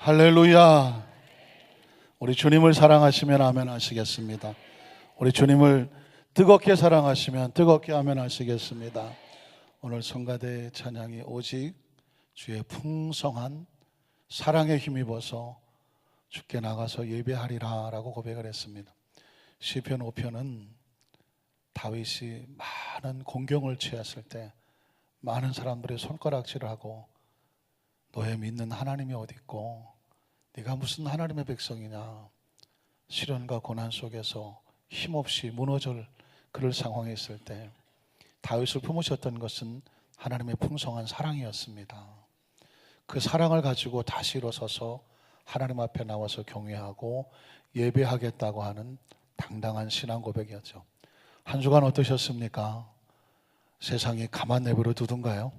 할렐루야. 우리 주님을 사랑하시면 아멘 하시겠습니다. 우리 주님을 뜨겁게 사랑하시면 뜨겁게 아멘 하시겠습니다. 오늘 성가대 찬양이 오직 주의 풍성한 사랑에 힘입어서 주께 나가서 예배하리라 라고 고백을 했습니다. 시편 5편은 다윗이 많은 공경을 취했을 때 많은 사람들이 손가락질을 하고 너의 믿는 하나님이 어디 있고 네가 무슨 하나님의 백성이냐, 시련과 고난 속에서 힘없이 무너질 그럴 상황에 있을 때 다윗을 품으셨던 것은 하나님의 풍성한 사랑이었습니다. 그 사랑을 가지고 다시 일어서서 하나님 앞에 나와서 경외하고 예배하겠다고 하는 당당한 신앙 고백이었죠. 한 주간 어떠셨습니까? 세상이 가만 내버려 두던가요?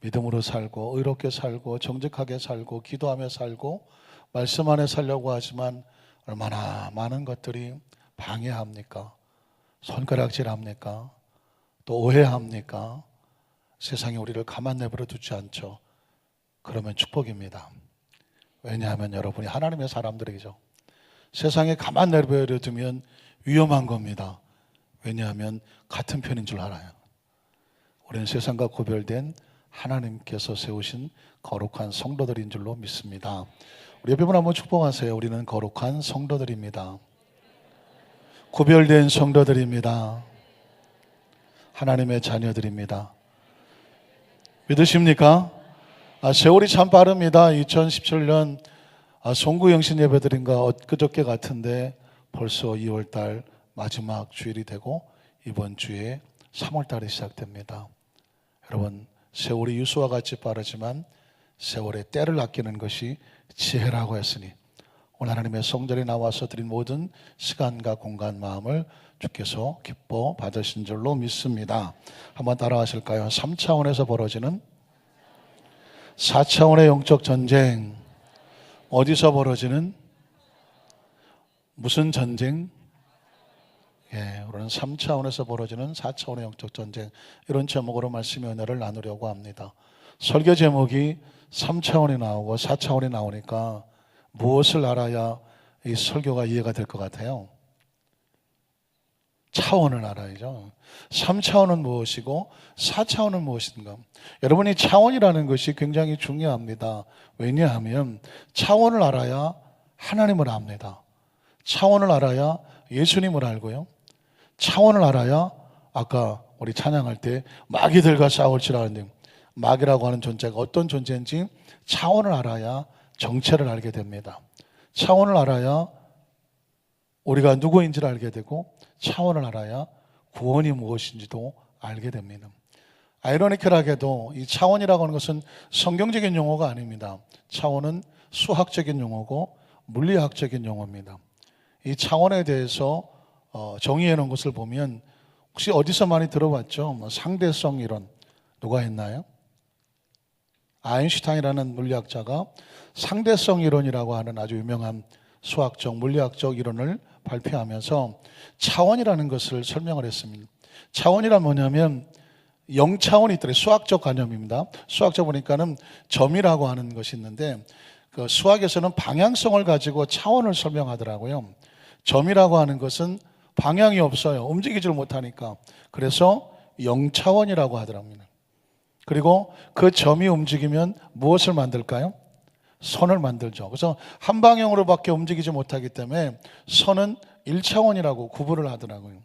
믿음으로 살고 의롭게 살고 정직하게 살고 기도하며 살고 말씀 안에 살려고 하지만 얼마나 많은 것들이 방해합니까? 손가락질합니까? 또 오해합니까? 세상이 우리를 가만 내버려 두지 않죠. 그러면 축복입니다. 왜냐하면 여러분이 하나님의 사람들이죠. 세상에 가만 내버려 두면 위험한 겁니다. 왜냐하면 같은 편인 줄 알아요. 우리는 세상과 구별된 하나님께서 세우신 거룩한 성도들인 줄로 믿습니다. 우리 옆에 분 한번 축복하세요. 우리는 거룩한 성도들입니다. 구별된 성도들입니다. 하나님의 자녀들입니다. 믿으십니까? 세월이 참 빠릅니다. 2017년 송구영신 예배드린가 엊그저께 같은데 벌써 2월달 마지막 주일이 되고 이번 주에 3월달이 시작됩니다. 여러분, 세월이 유수와 같이 빠르지만 세월의 때를 아끼는 것이 지혜라고 했으니 오늘 하나님의 성전에 나와서 드린 모든 시간과 공간, 마음을 주께서 기뻐 받으신 줄로 믿습니다. 한번 따라 하실까요? 3차원에서 벌어지는 4차원의 영적 전쟁. 어디서 벌어지는? 무슨 전쟁? 우리는 3차원에서 벌어지는 4차원의 영적 전쟁, 이런 제목으로 말씀의 은혜를 나누려고 합니다. 설교 제목이 3차원이 나오고 4차원이 나오니까 무엇을 알아야 이 설교가 이해가 될 것 같아요? 차원을 알아야죠. 3차원은 무엇이고 4차원은 무엇인가? 여러분이 차원이라는 것이 굉장히 중요합니다. 왜냐하면 차원을 알아야 하나님을 압니다. 차원을 알아야 예수님을 알고요, 차원을 알아야 아까 우리 찬양할 때 마귀들과 싸울 줄 아는데, 마귀라고 하는 존재가 어떤 존재인지 차원을 알아야 정체를 알게 됩니다. 차원을 알아야 우리가 누구인지를 알게 되고 차원을 알아야 구원이 무엇인지도 알게 됩니다. 아이러니컬하게도 이 차원이라고 하는 것은 성경적인 용어가 아닙니다. 차원은 수학적인 용어고 물리학적인 용어입니다. 이 차원에 대해서 정의해 놓은 것을 보면 혹시 어디서 많이 들어봤죠? 상대성 이론 누가 했나요? 아인슈타인이라는 물리학자가 상대성 이론이라고 하는 아주 유명한 수학적 물리학적 이론을 발표하면서 차원이라는 것을 설명을 했습니다. 차원이란 뭐냐면 0차원이 있더래요. 수학적 개념입니다. 수학적 보니까는 점이라고 하는 것이 있는데 그 수학에서는 방향성을 가지고 차원을 설명하더라고요. 점이라고 하는 것은 방향이 없어요. 움직이지를 못하니까. 그래서 0차원이라고 하더랍니다. 그리고 그 점이 움직이면 무엇을 만들까요? 선을 만들죠. 그래서 한 방향으로밖에 움직이지 못하기 때문에 선은 1차원이라고 구분을 하더라고요.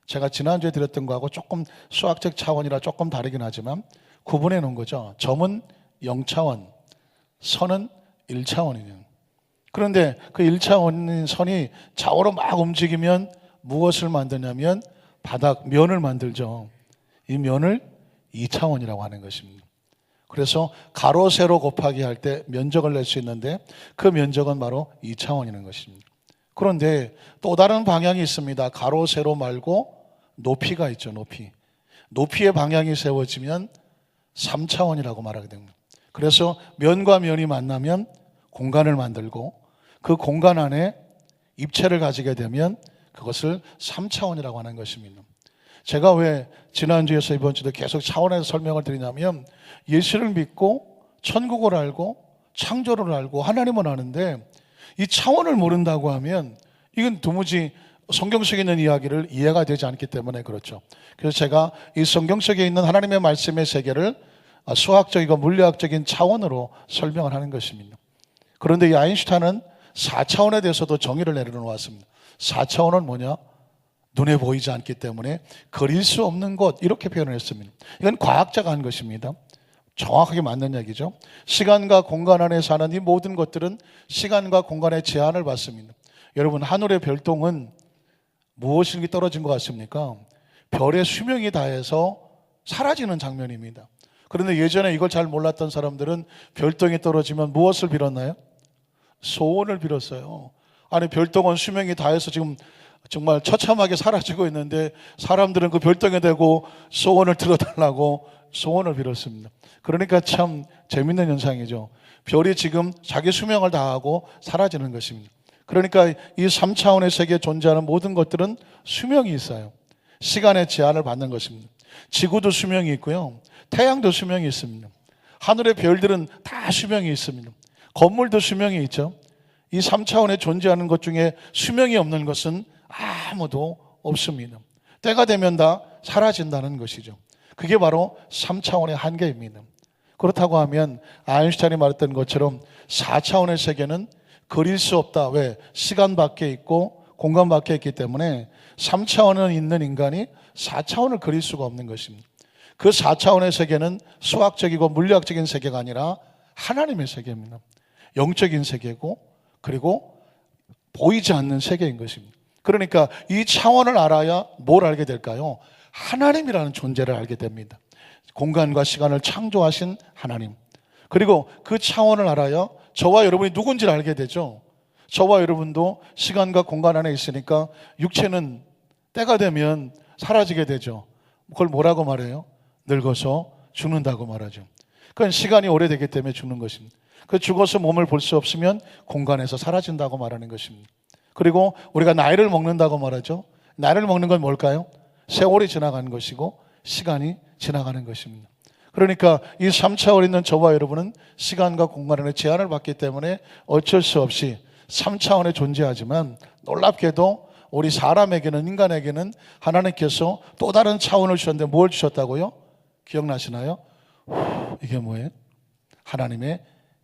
제가 지난주에 드렸던 거하고 조금 수학적 차원이라 조금 다르긴 하지만 구분해 놓은 거죠. 점은 0차원, 선은 1차원이에요. 그런데 그 1차원인 선이 좌우로 막 움직이면 무엇을 만드냐면 바닥, 면을 만들죠. 이 면을 2차원이라고 하는 것입니다. 그래서 가로, 세로 곱하기 할 때 면적을 낼 수 있는데 그 면적은 바로 2차원이라는 것입니다. 그런데 또 다른 방향이 있습니다. 가로, 세로 말고 높이가 있죠. 높이의 방향이 세워지면 3차원이라고 말하게 됩니다. 그래서 면과 면이 만나면 공간을 만들고 그 공간 안에 입체를 가지게 되면 그것을 3차원이라고 하는 것입니다. 제가 왜 지난주에서 이번 주도 계속 차원에서 설명을 드리냐면 예수를 믿고 천국을 알고 창조를 알고 하나님은 아는데 이 차원을 모른다고 하면 이건 도무지 성경 속에 있는 이야기를 이해가 되지 않기 때문에 그렇죠. 그래서 제가 이 성경 속에 있는 하나님의 말씀의 세계를 수학적이고 물리학적인 차원으로 설명을 하는 것입니다. 그런데 이 아인슈타인은 4차원에 대해서도 정의를 내려놓았습니다. 4차원은 뭐냐? 눈에 보이지 않기 때문에 그릴 수 없는 것, 이렇게 표현을 했습니다. 이건 과학자가 한 것입니다. 정확하게 맞는 얘기죠. 시간과 공간 안에 사는 이 모든 것들은 시간과 공간의 제한을 받습니다. 여러분, 하늘의 별똥은 무엇이 떨어진 것 같습니까? 별의 수명이 다해서 사라지는 장면입니다. 그런데 예전에 이걸 잘 몰랐던 사람들은 별똥이 떨어지면 무엇을 빌었나요? 소원을 빌었어요. 아니, 별똥은 수명이 다해서 지금 정말 처참하게 사라지고 있는데 사람들은 그 별똥에 대고 소원을 들어달라고 소원을 빌었습니다. 그러니까 참 재밌는 현상이죠. 별이 지금 자기 수명을 다하고 사라지는 것입니다. 그러니까 이 3차원의 세계에 존재하는 모든 것들은 수명이 있어요. 시간의 제한을 받는 것입니다. 지구도 수명이 있고요. 태양도 수명이 있습니다. 하늘의 별들은 다 수명이 있습니다. 건물도 수명이 있죠. 이 3차원에 존재하는 것 중에 수명이 없는 것은 아무도 없습니다. 때가 되면 다 사라진다는 것이죠. 그게 바로 3차원의 한계입니다. 그렇다고 하면 아인슈타인이 말했던 것처럼 4차원의 세계는 그릴 수 없다. 왜? 시간 밖에 있고 공간 밖에 있기 때문에 3차원에 있는 인간이 4차원을 그릴 수가 없는 것입니다. 그 4차원의 세계는 수학적이고 물리학적인 세계가 아니라 하나님의 세계입니다. 영적인 세계고 그리고 보이지 않는 세계인 것입니다. 그러니까 이 차원을 알아야 뭘 알게 될까요? 하나님이라는 존재를 알게 됩니다. 공간과 시간을 창조하신 하나님. 그리고 그 차원을 알아야 저와 여러분이 누군지를 알게 되죠. 저와 여러분도 시간과 공간 안에 있으니까 육체는 때가 되면 사라지게 되죠. 그걸 뭐라고 말해요? 늙어서 죽는다고 말하죠. 그건 시간이 오래되기 때문에 죽는 것입니다. 그 죽어서 몸을 볼 수 없으면 공간에서 사라진다고 말하는 것입니다. 그리고 우리가 나이를 먹는다고 말하죠. 나이를 먹는 건 뭘까요? 세월이 지나가는 것이고 시간이 지나가는 것입니다. 그러니까 이 3차원에 있는 저와 여러분은 시간과 공간 안에 제한을 받기 때문에 어쩔 수 없이 3차원에 존재하지만 놀랍게도 우리 사람에게는, 인간에게는 하나님께서 또 다른 차원을 주셨는데 뭘 주셨다고요? 기억나시나요? 이게 뭐예요? 하나님의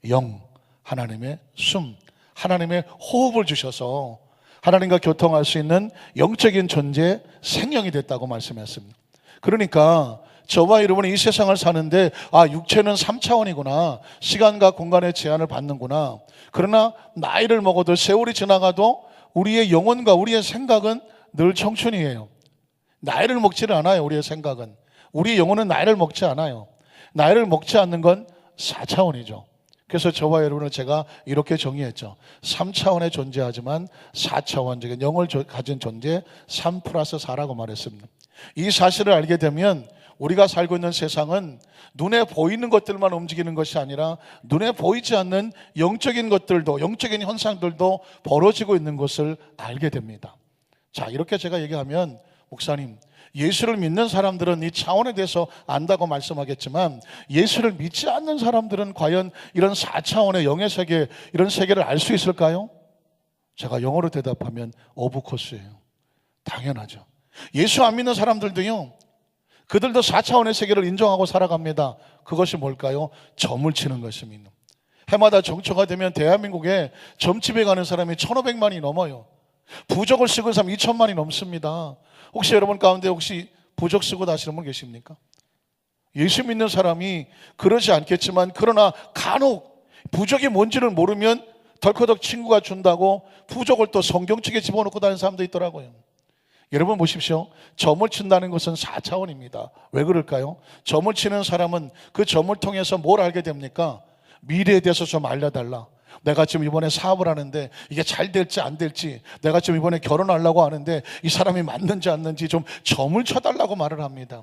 영, 하나님의 숨, 하나님의 호흡을 주셔서 하나님과 교통할 수 있는 영적인 존재, 생명이 됐다고 말씀했습니다. 그러니까 저와 여러분이 이 세상을 사는데 육체는 3차원이구나, 시간과 공간의 제한을 받는구나. 그러나 나이를 먹어도 세월이 지나가도 우리의 영혼과 우리의 생각은 늘 청춘이에요. 나이를 먹지를 않아요. 우리의 생각은, 우리의 영혼은 나이를 먹지 않아요. 나이를 먹지 않는 건 4차원이죠. 그래서 저와 여러분을 제가 이렇게 정의했죠. 3차원에 존재하지만 4차원적인 영을 가진 존재, 3 플러스 4라고 말했습니다. 이 사실을 알게 되면 우리가 살고 있는 세상은 눈에 보이는 것들만 움직이는 것이 아니라 눈에 보이지 않는 영적인 것들도, 영적인 현상들도 벌어지고 있는 것을 알게 됩니다. 자, 이렇게 제가 얘기하면 목사님, 예수를 믿는 사람들은 이 차원에 대해서 안다고 말씀하겠지만 예수를 믿지 않는 사람들은 과연 이런 4차원의 영의 세계, 이런 세계를 알 수 있을까요? 제가 영어로 대답하면 오브 코스예요. 당연하죠. 예수 안 믿는 사람들도요, 그들도 4차원의 세계를 인정하고 살아갑니다. 그것이 뭘까요? 점을 치는 것입니다. 해마다 정초가 되면 대한민국에 점집에 가는 사람이 1,500만이 넘어요. 부적을 쓰고 사람 2,000만이 넘습니다. 혹시 여러분 가운데 혹시 부적 쓰고 다시는 분 계십니까? 예수 믿는 사람이 그러지 않겠지만, 그러나 간혹 부적이 뭔지를 모르면 덜커덕 친구가 준다고 부적을 또 성경책에 집어넣고 다니는 사람도 있더라고요. 여러분 보십시오. 점을 친다는 것은 4차원입니다. 왜 그럴까요? 점을 치는 사람은 그 점을 통해서 뭘 알게 됩니까? 미래에 대해서 좀 알려달라. 내가 지금 이번에 사업을 하는데 이게 잘 될지 안 될지, 내가 지금 이번에 결혼하려고 하는데 이 사람이 맞는지 안 맞는지 좀 점을 쳐달라고 말을 합니다.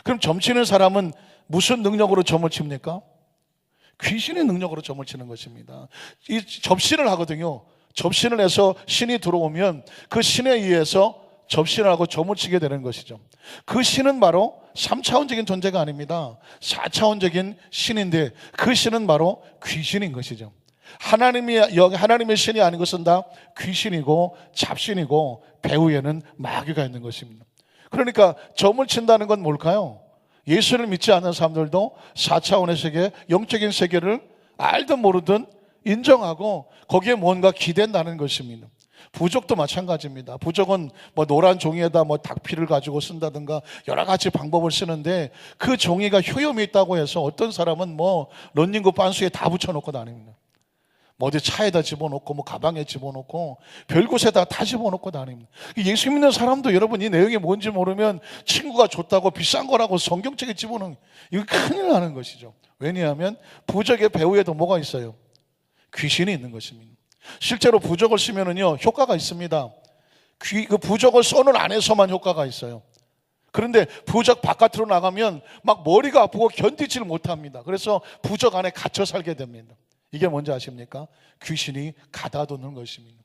그럼 점 치는 사람은 무슨 능력으로 점을 칩니까? 귀신의 능력으로 점을 치는 것입니다. 이 접신을 하거든요. 접신을 해서 신이 들어오면 그 신에 의해서 접신을 하고 점을 치게 되는 것이죠. 그 신은 바로 3차원적인 존재가 아닙니다. 4차원적인 신인데 그 신은 바로 귀신인 것이죠. 하나님의 신이 아닌 것은 다 귀신이고 잡신이고 배후에는 마귀가 있는 것입니다. 그러니까 점을 친다는 건 뭘까요? 예수를 믿지 않는 사람들도 4차원의 세계, 영적인 세계를 알든 모르든 인정하고 거기에 뭔가 기댄다는 것입니다. 부적도 마찬가지입니다. 부적은 뭐 노란 종이에다 뭐 닭피를 가지고 쓴다든가 여러 가지 방법을 쓰는데 그 종이가 효염이 있다고 해서 어떤 사람은 뭐 런닝구 반스에 다 붙여놓고 다닙니다. 뭐 어디 차에다 집어넣고 뭐 가방에 집어넣고 별곳에다 다 집어넣고 다닙니다. 예수 믿는 사람도 여러분 이 내용이 뭔지 모르면 친구가 줬다고 비싼 거라고 성경책에 집어넣는 이거 큰일 나는 것이죠. 왜냐하면 부적의 배후에도 뭐가 있어요? 귀신이 있는 것입니다. 실제로 부적을 쓰면은요 효과가 있습니다. 그 부적을 써는 안에서만 효과가 있어요. 그런데 부적 바깥으로 나가면 막 머리가 아프고 견디지를 못합니다. 그래서 부적 안에 갇혀 살게 됩니다. 이게 뭔지 아십니까? 귀신이 가다두는 것입니다.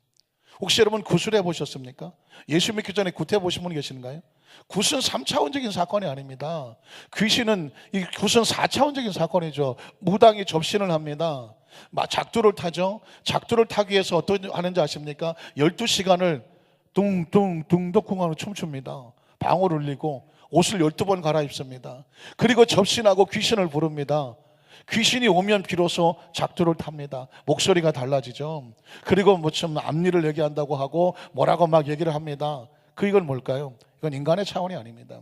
혹시 여러분 구슬해 보셨습니까? 예수 믿기 전에 굿해 보신 분 계신가요? 굿은 3차원적인 사건이 아닙니다. 귀신은 이 굿은 4차원적인 사건이죠. 무당이 접신을 합니다. 작두를 타죠. 작두를 타기 위해서 어떻게 하는지 아십니까? 12시간을 둥둥둥덕쿵하고 춤춥니다. 방울 울리고 옷을 12번 갈아입습니다. 그리고 접신하고 귀신을 부릅니다. 귀신이 오면 비로소 작두를 탑니다. 목소리가 달라지죠. 그리고 뭐좀 앞니를 얘기한다고 하고 뭐라고 막 얘기를 합니다. 이건 뭘까요? 이건 인간의 차원이 아닙니다.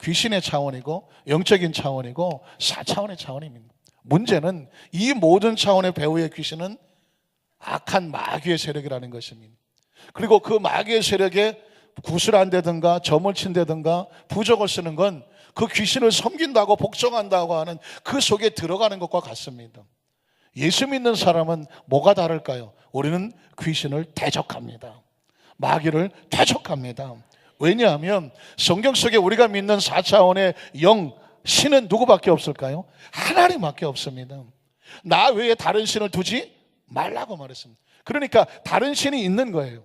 귀신의 차원이고 영적인 차원이고 4차원의 차원입니다. 문제는 이 모든 차원의 배후의 귀신은 악한 마귀의 세력이라는 것입니다. 그리고 그 마귀의 세력에 구슬한다든가 점을 친다든가 부적을 쓰는 건 그 귀신을 섬긴다고 복종한다고 하는 그 속에 들어가는 것과 같습니다. 예수 믿는 사람은 뭐가 다를까요? 우리는 귀신을 대적합니다. 마귀를 대적합니다. 왜냐하면 성경 속에 우리가 믿는 4차원의 영, 신은 누구밖에 없을까요? 하나님밖에 없습니다. 나 외에 다른 신을 두지 말라고 말했습니다. 그러니까 다른 신이 있는 거예요.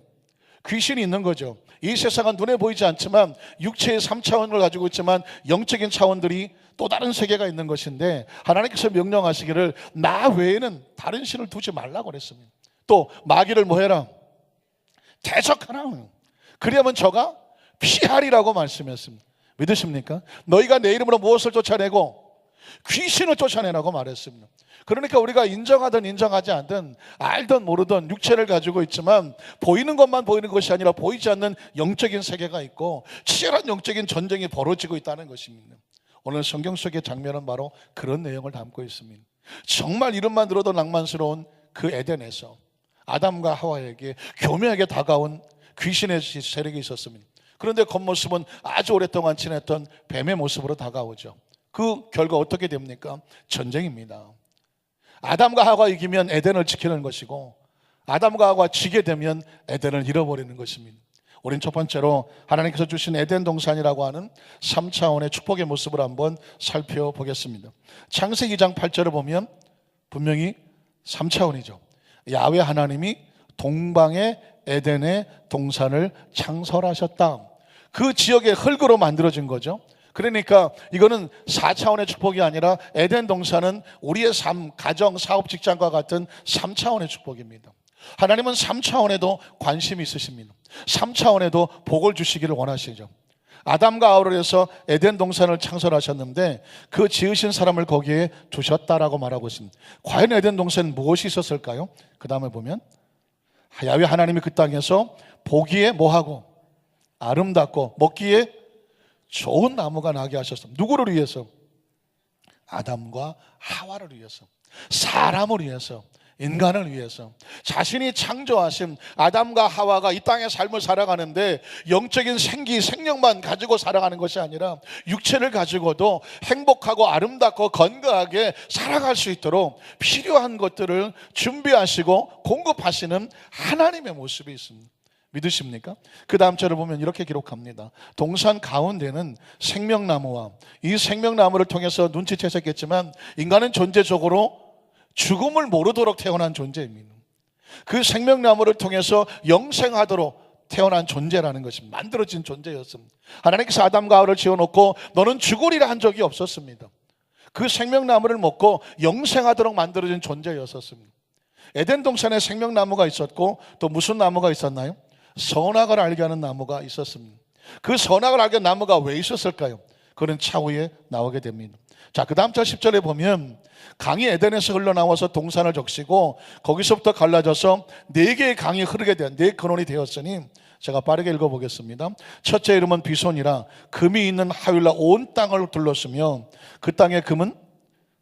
귀신이 있는 거죠. 이 세상은 눈에 보이지 않지만 육체의 3차원을 가지고 있지만 영적인 차원들이 또 다른 세계가 있는 것인데 하나님께서 명령하시기를 나 외에는 다른 신을 두지 말라고 그랬습니다. 또 마귀를 뭐 해라? 대적하라. 그리하면 저가 피하리라고 말씀했습니다. 믿으십니까? 너희가 내 이름으로 무엇을 쫓아내고 귀신을 쫓아내라고 말했습니다. 그러니까 우리가 인정하든 인정하지 않든 알든 모르든 육체를 가지고 있지만 보이는 것만 보이는 것이 아니라 보이지 않는 영적인 세계가 있고 치열한 영적인 전쟁이 벌어지고 있다는 것입니다. 오늘 성경 속의 장면은 바로 그런 내용을 담고 있습니다. 정말 이름만 들어도 낭만스러운 그 에덴에서 아담과 하와에게 교묘하게 다가온 귀신의 세력이 있었습니다. 그런데 겉모습은 아주 오랫동안 지냈던 뱀의 모습으로 다가오죠. 그 결과 어떻게 됩니까? 전쟁입니다. 아담과 하와가 이기면 에덴을 지키는 것이고 아담과 하와가 지게 되면 에덴을 잃어버리는 것입니다. 우린 첫 번째로 하나님께서 주신 에덴 동산이라고 하는 3차원의 축복의 모습을 한번 살펴보겠습니다. 창세기 2장 8절을 보면 분명히 3차원이죠. 야훼 하나님이 동방의 에덴의 동산을 창설하셨다. 그 지역의 흙으로 만들어진 거죠. 그러니까 이거는 4차원의 축복이 아니라 에덴 동산은 우리의 삶, 가정, 사업, 직장과 같은 3차원의 축복입니다. 하나님은 3차원에도 관심이 있으십니다. 3차원에도 복을 주시기를 원하시죠. 아담과 하와를 해서 에덴 동산을 창설하셨는데 그 지으신 사람을 거기에 두셨다라고 말하고 있습니다. 과연 에덴 동산은 무엇이 있었을까요? 그 다음에 보면 야훼 하나님이 그 땅에서 보기에 뭐하고 아름답고 먹기에 좋은 나무가 나게 하셨습니다. 누구를 위해서? 아담과 하와를 위해서, 사람을 위해서, 인간을 위해서. 자신이 창조하신 아담과 하와가 이 땅의 삶을 살아가는데 영적인 생기, 생명만 가지고 살아가는 것이 아니라 육체를 가지고도 행복하고 아름답고 건강하게 살아갈 수 있도록 필요한 것들을 준비하시고 공급하시는 하나님의 모습이 있습니다. 믿으십니까? 그 다음 절을 보면 이렇게 기록합니다. 동산 가운데는 생명나무와 이 생명나무를 통해서 눈치채셨겠지만 인간은 존재적으로 죽음을 모르도록 태어난 존재입니다. 그 생명나무를 통해서 영생하도록 태어난 존재라는 것입니다. 만들어진 존재였습니다. 하나님께서 아담과 하와를 지어놓고 너는 죽으리라 한 적이 없었습니다. 그 생명나무를 먹고 영생하도록 만들어진 존재였었습니다. 에덴 동산에 생명나무가 있었고 또 무슨 나무가 있었나요? 선악을 알게 하는 나무가 있었습니다. 그 선악을 알게 하는 나무가 왜 있었을까요? 그는 차후에 나오게 됩니다. 자, 그 다음 절 10절에 보면 강이 에덴에서 흘러나와서 동산을 적시고 거기서부터 갈라져서 4개의 강이 흐르게 된 4근원이 되었으니, 제가 빠르게 읽어보겠습니다. 첫째 이름은 비손이라 금이 있는 하윌라 온 땅을 둘렀으며 그 땅의 금은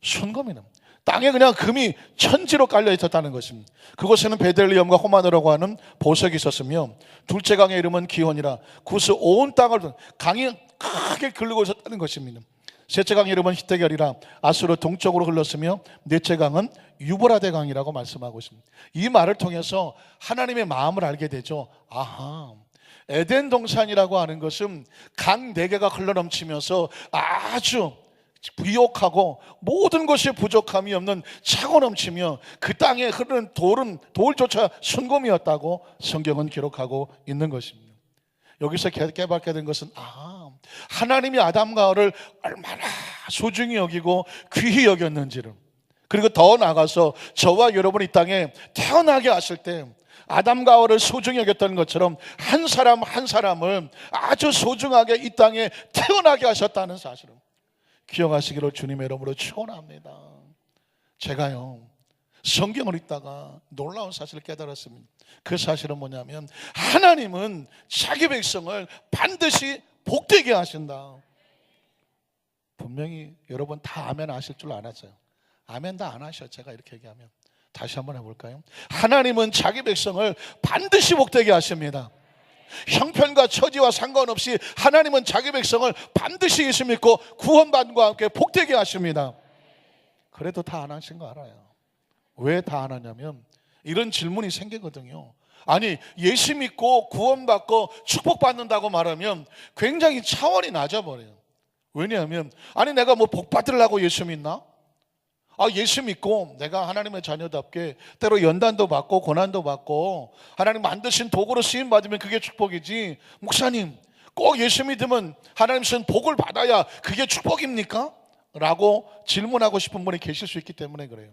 순금이라. 땅에 그냥 금이 천지로 깔려 있었다는 것입니다. 그곳에는 베들리엄과 호마노라고 하는 보석이 있었으며 둘째 강의 이름은 기혼이라 구스 온 땅을 강이 크게 흐르고 있었다는 것입니다. 셋째 강의 이름은 히데겔이라 아수르 동쪽으로 흘렀으며 넷째 강은 유브라데 강이라고 말씀하고 있습니다. 이 말을 통해서 하나님의 마음을 알게 되죠. 아하, 에덴 동산이라고 하는 것은 강 4개가 흘러넘치면서 아주 부욕하고 모든 것이 부족함이 없는 차고 넘치며 그 땅에 흐르는 돌조차 순금이었다고 성경은 기록하고 있는 것입니다. 여기서 깨닫게 된 것은 하나님이 아담과 하와를 얼마나 소중히 여기고 귀히 여겼는지를, 그리고 더 나아가서 저와 여러분이 이 땅에 태어나게 하실 때 아담과 하와를 소중히 여겼던 것처럼 한 사람 한 사람을 아주 소중하게 이 땅에 태어나게 하셨다는 사실을 기억하시기를 주님의 이름으로 축원합니다. 제가요 성경을 읽다가 놀라운 사실을 깨달았습니다. 그 사실은 뭐냐면 하나님은 자기 백성을 반드시 복되게 하신다. 분명히 여러분 다 아멘 하실 줄 알았어요. 아멘 다 안 하셔. 제가 이렇게 얘기하면 다시 한번 해볼까요? 하나님은 자기 백성을 반드시 복되게 하십니다. 형편과 처지와 상관없이 하나님은 자기 백성을 반드시 예수 믿고 구원받음과 함께 복되게 하십니다. 그래도 다 안 하신 거 알아요. 왜 다 안 하냐면 이런 질문이 생기거든요. 아니, 예수 믿고 구원받고 축복받는다고 말하면 굉장히 차원이 낮아버려요. 왜냐하면 아니 내가 뭐 복 받으려고 예수 믿나? 예수 믿고 내가 하나님의 자녀답게 때로 연단도 받고 고난도 받고 하나님 만드신 도구로 쓰임 받으면 그게 축복이지, 목사님 꼭 예수 믿으면 하나님 주신 복을 받아야 그게 축복입니까? 라고 질문하고 싶은 분이 계실 수 있기 때문에 그래요.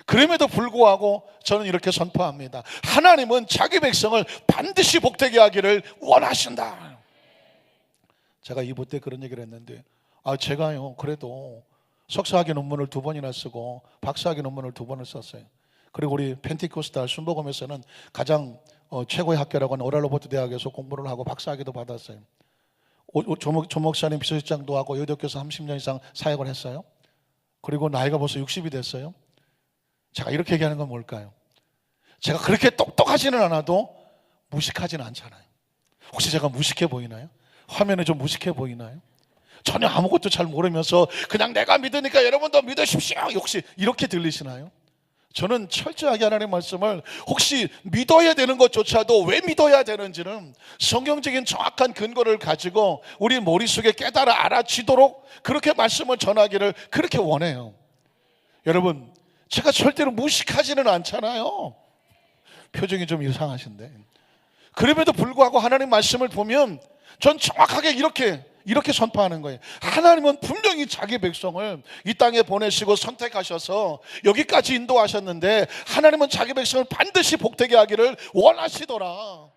그럼에도 불구하고 저는 이렇게 선포합니다. 하나님은 자기 백성을 반드시 복되게 하기를 원하신다. 제가 2부 때 그런 얘기를 했는데 제가요 그래도 석사학위 논문을 2번이나 쓰고 박사학위 논문을 2번을 썼어요. 그리고 우리 펜티코스탈 순복음에서는 가장 최고의 학교라고 하는 오랄로버트 대학에서 공부를 하고 박사학위도 받았어요. 조 목사님 비서실장도 하고 여대교에서 30년 이상 사역을 했어요. 그리고 나이가 벌써 60이 됐어요. 제가 이렇게 얘기하는 건 뭘까요? 제가 그렇게 똑똑하지는 않아도 무식하지는 않잖아요. 혹시 제가 무식해 보이나요? 화면에 좀 무식해 보이나요? 전혀 아무것도 잘 모르면서 그냥 내가 믿으니까 여러분도 믿으십시오 혹시 이렇게 들리시나요? 저는 철저하게 하나님의 말씀을 혹시 믿어야 되는 것조차도 왜 믿어야 되는지는 성경적인 정확한 근거를 가지고 우리 머릿속에 깨달아 알아지도록 그렇게 말씀을 전하기를 그렇게 원해요. 여러분, 제가 절대로 무식하지는 않잖아요. 표정이 좀 이상하신데 그럼에도 불구하고 하나님 말씀을 보면 전 정확하게 이렇게 선포하는 거예요. 하나님은 분명히 자기 백성을 이 땅에 보내시고 선택하셔서 여기까지 인도하셨는데 하나님은 자기 백성을 반드시 복되게 하기를 원하시더라.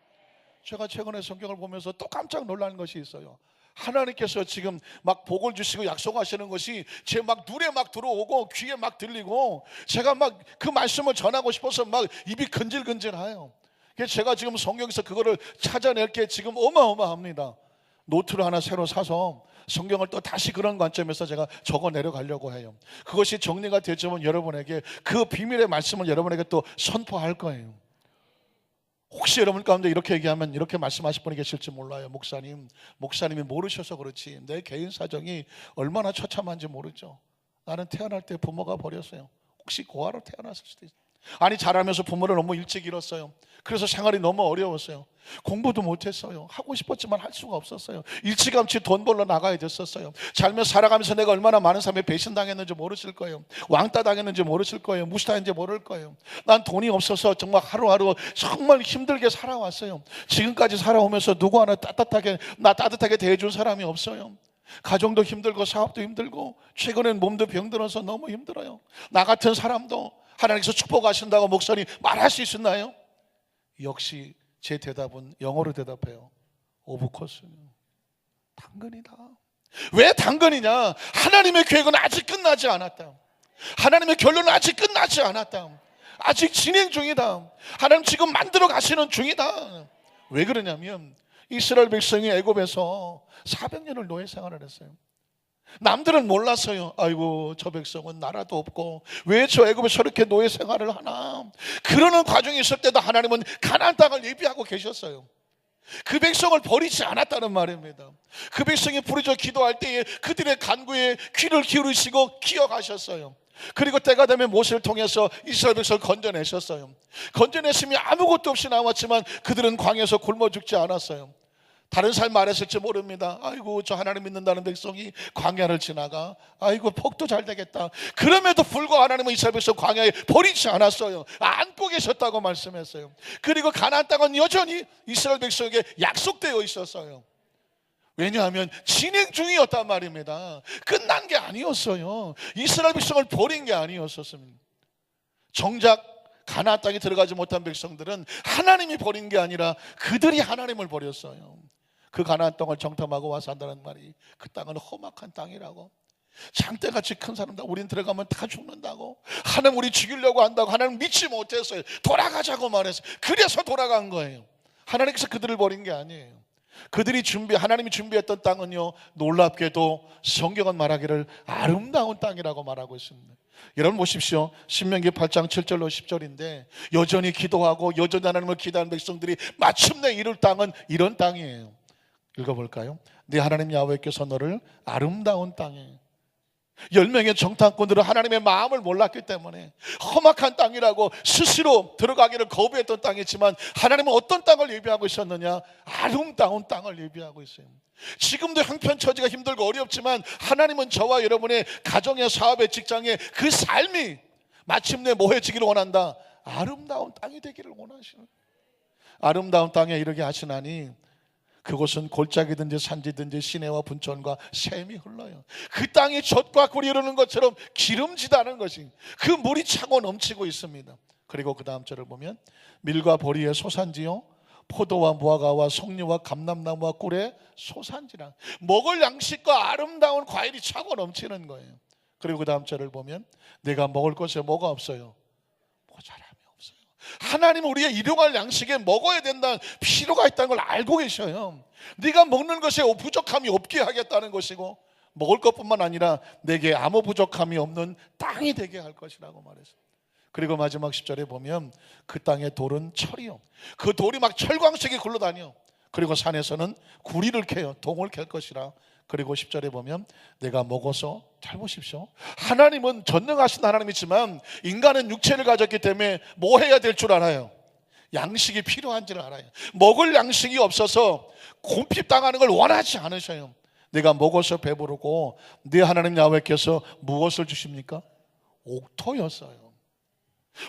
제가 최근에 성경을 보면서 또 깜짝 놀라는 것이 있어요. 하나님께서 지금 막 복을 주시고 약속하시는 것이 제 막 눈에 막 들어오고 귀에 막 들리고 제가 막 그 말씀을 전하고 싶어서 막 입이 근질근질해요. 그래서 제가 지금 성경에서 그거를 찾아낼 게 지금 어마어마합니다. 노트를 하나 새로 사서 성경을 또 다시 그런 관점에서 제가 적어 내려가려고 해요. 그것이 정리가 되지만 여러분에게 그 비밀의 말씀을 여러분에게 또 선포할 거예요. 혹시 여러분 가운데 이렇게 얘기하면 이렇게 말씀하실 분이 계실지 몰라요. 목사님이 모르셔서 그렇지 내 개인 사정이 얼마나 처참한지 모르죠. 나는 태어날 때 부모가 버렸어요. 혹시 고아로 태어났을 수도 있어요. 아니 자라면서 부모를 너무 일찍 잃었어요. 그래서 생활이 너무 어려웠어요. 공부도 못했어요. 하고 싶었지만 할 수가 없었어요. 일찌감치 돈 벌러 나가야 됐었어요. 살면서 살아가면서 내가 얼마나 많은 사람에 배신당했는지 모르실 거예요. 왕따 당했는지 모르실 거예요. 무시당했는지 모를 거예요. 난 돈이 없어서 정말 하루하루 정말 힘들게 살아왔어요. 지금까지 살아오면서 누구 하나 따뜻하게 대해준 사람이 없어요. 가정도 힘들고 사업도 힘들고 최근엔 몸도 병들어서 너무 힘들어요. 나 같은 사람도 하나님께서 축복하신다고 목사님 말할 수 있었나요? 역시 제 대답은 영어로 대답해요. 오브 코스. 당근이다. 왜 당근이냐? 하나님의 계획은 아직 끝나지 않았다. 하나님의 결론은 아직 끝나지 않았다. 아직 진행 중이다. 하나님 지금 만들어 가시는 중이다. 왜 그러냐면 이스라엘 백성이 애굽에서 400년을 노예 생활을 했어요. 남들은 몰랐어요. 아이고 저 백성은 나라도 없고 왜 저 애굽에 저렇게 노예 생활을 하나. 그러는 과정이 있을 때도 하나님은 가나안 땅을 예비하고 계셨어요. 그 백성을 버리지 않았다는 말입니다. 그 백성이 부르짖어 기도할 때에 그들의 간구에 귀를 기울이시고 기억하셨어요. 그리고 때가 되면 모세를 통해서 이스라엘 백성을 건져내셨어요. 건져냈으면 아무것도 없이 나왔지만 그들은 광야에서 굶어 죽지 않았어요. 다른 삶 말했을지 모릅니다. 아이고 저 하나님 믿는다는 백성이 광야를 지나가. 아이고 폭도 잘 되겠다. 그럼에도 불구하고 하나님은 이스라엘 백성 광야에 버리지 않았어요. 안고 계셨다고 말씀했어요. 그리고 가나안 땅은 여전히 이스라엘 백성에게 약속되어 있었어요. 왜냐하면 진행 중이었단 말입니다. 끝난 게 아니었어요. 이스라엘 백성을 버린 게 아니었었습니다. 정작 가나안 땅에 들어가지 못한 백성들은 하나님이 버린 게 아니라 그들이 하나님을 버렸어요. 그 가나안 땅을 정탐하고 와서 한다는 말이 그 땅은 험악한 땅이라고. 장대같이 큰 사람들 우린 들어가면 다 죽는다고. 하나님 우리 죽이려고 한다고. 하나님 믿지 못했어요. 돌아가자고 말했어요. 그래서 돌아간 거예요. 하나님께서 그들을 버린 게 아니에요. 하나님이 준비했던 땅은요, 놀랍게도 성경은 말하기를 아름다운 땅이라고 말하고 있습니다. 여러분 보십시오. 신명기 8장 7절로 10절인데 여전히 기도하고 여전히 하나님을 기도하는 백성들이 마침내 이룰 땅은 이런 땅이에요. 읽어볼까요? 네 하나님 야훼께서 너를 아름다운 땅에. 10명의 정탐꾼들은 하나님의 마음을 몰랐기 때문에 험악한 땅이라고 스스로 들어가기를 거부했던 땅이지만 하나님은 어떤 땅을 예비하고 있었느냐? 아름다운 땅을 예비하고 있어요. 지금도 형편처지가 힘들고 어렵지만 하나님은 저와 여러분의 가정의 사업의 직장의 그 삶이 마침내 뭐해지기를 원한다? 아름다운 땅이 되기를 원하시는. 아름다운 땅에 이르게 하시나니 그곳은 골짜기든지 산지든지 시내와 분천과 샘이 흘러요. 그 땅이 젖과 꿀이 흐르는 것처럼 기름지다는 것이, 그 물이 차고 넘치고 있습니다. 그리고 그 다음 절을 보면 밀과 보리의 소산지요 포도와 무화과와 석류와 감람나무와 꿀의 소산지라. 먹을 양식과 아름다운 과일이 차고 넘치는 거예요. 그리고 그 다음 절을 보면 내가 먹을 것에 뭐가 없어요? 모자람이 없어요. 하나님은 우리가 일용할 양식에 먹어야 된다는 필요가 있다는 걸 알고 계셔요. 네가 먹는 것에 부족함이 없게 하겠다는 것이고 먹을 것뿐만 아니라 내게 아무 부족함이 없는 땅이 되게 할 것이라고 말했어요. 그리고 마지막 10절에 보면 그 땅의 돌은 철이요, 그 돌이 막 철광석이 굴러다녀. 그리고 산에서는 구리를 캐요. 동을 캘 것이라. 그리고 10절에 보면 내가 먹어서, 잘 보십시오, 하나님은 전능하신 하나님이지만 인간은 육체를 가졌기 때문에 뭐 해야 될 줄 알아요? 양식이 필요한 줄 알아요. 먹을 양식이 없어서 곰핍당하는 걸 원하지 않으셔요. 내가 먹어서 배부르고 네 하나님 야훼께서 무엇을 주십니까? 옥토였어요.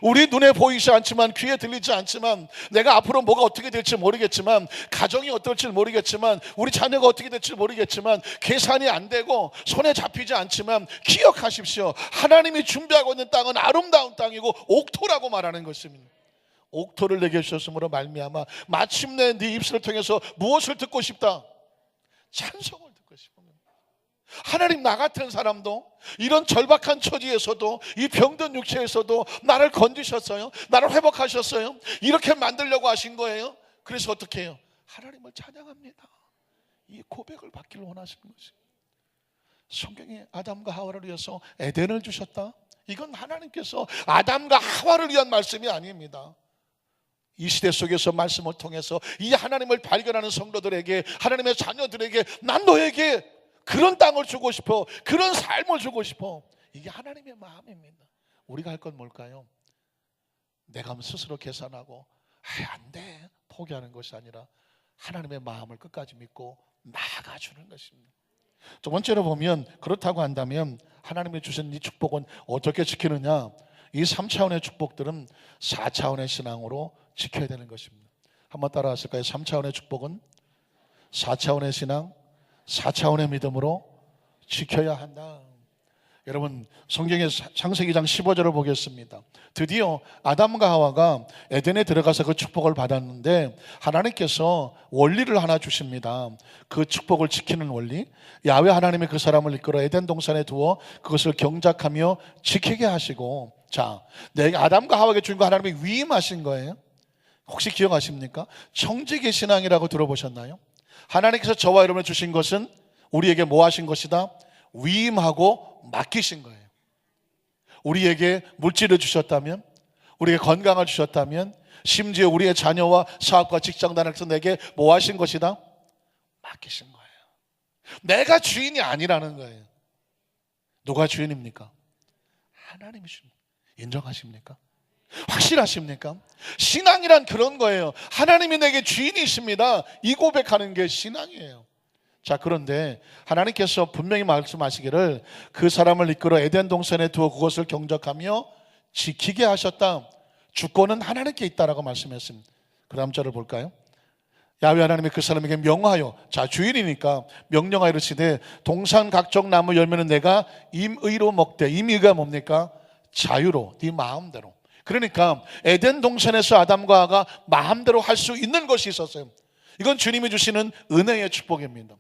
우리 눈에 보이지 않지만 귀에 들리지 않지만 내가 앞으로 뭐가 어떻게 될지 모르겠지만 가정이 어떨지 모르겠지만 우리 자녀가 어떻게 될지 모르겠지만 계산이 안 되고 손에 잡히지 않지만 기억하십시오. 하나님이 준비하고 있는 땅은 아름다운 땅이고 옥토라고 말하는 것입니다. 옥토를 내게 주셨으므로 말미암아 마침내 네 입술을 통해서 무엇을 듣고 싶다? 찬송을 듣고 싶습니다. 하나님, 나 같은 사람도 이런 절박한 처지에서도 이 병든 육체에서도 나를 건지셨어요. 나를 회복하셨어요. 이렇게 만들려고 하신 거예요. 그래서 어떻게 해요? 하나님을 찬양합니다. 이 고백을 받기를 원하시는 것이. 성경에 아담과 하와를 위해서 에덴을 주셨다. 이건 하나님께서 아담과 하와를 위한 말씀이 아닙니다. 이 시대 속에서 말씀을 통해서 이 하나님을 발견하는 성도들에게, 하나님의 자녀들에게, 난 너에게 그런 땅을 주고 싶어, 그런 삶을 주고 싶어. 이게 하나님의 마음입니다. 우리가 할 건 뭘까요? 내가 스스로 계산하고 안 돼 포기하는 것이 아니라 하나님의 마음을 끝까지 믿고 나아가주는 것입니다. 두 번째로 보면, 그렇다고 한다면 하나님이 주신 이 축복은 어떻게 지키느냐? 이 3차원의 축복들은 4차원의 신앙으로 지켜야 되는 것입니다. 한번 따라 하실까요? 3차원의 축복은 4차원의 신앙, 4차원의 믿음으로 지켜야 한다. 여러분, 성경의 창세기 2장 15절을 보겠습니다. 드디어 아담과 하와가 에덴에 들어가서 그 축복을 받았는데 하나님께서 원리를 하나 주십니다. 그 축복을 지키는 원리. 야훼 하나님이 그 사람을 이끌어 에덴 동산에 두어 그것을 경작하며 지키게 하시고, 자, 아담과 하와에게 주신 거 하나님이 위임하신 거예요. 혹시 기억하십니까? 청지기 신앙이라고 들어보셨나요? 하나님께서 저와 여러분을 주신 것은 우리에게 뭐 하신 것이다? 위임하고 맡기신 거예요. 우리에게 물질을 주셨다면, 우리에게 건강을 주셨다면, 심지어 우리의 자녀와 사업과 직장단에서 내게 뭐 하신 것이다? 맡기신 거예요. 내가 주인이 아니라는 거예요. 누가 주인입니까? 하나님이 주인. 인정하십니까? 확실하십니까? 신앙이란 그런 거예요. 하나님이 내게 주인이십니다. 이 고백하는 게 신앙이에요. 자, 그런데 하나님께서 분명히 말씀하시기를 그 사람을 이끌어 에덴 동산에 두어 그것을 경작하며 지키게 하셨다. 주권은 하나님께 있다라고 말씀했습니다. 그 다음 절을 볼까요? 야훼 하나님이 그 사람에게 명하여, 자, 주인이니까 명령하여 이르시되 동산 각종 나무 열매는 내가 임의로 먹되. 임의가 뭡니까? 자유로, 네 마음대로. 그러니까 에덴 동산에서 아담과 하와가 마음대로 할 수 있는 것이 있었어요. 이건 주님이 주시는 은혜의 축복입니다.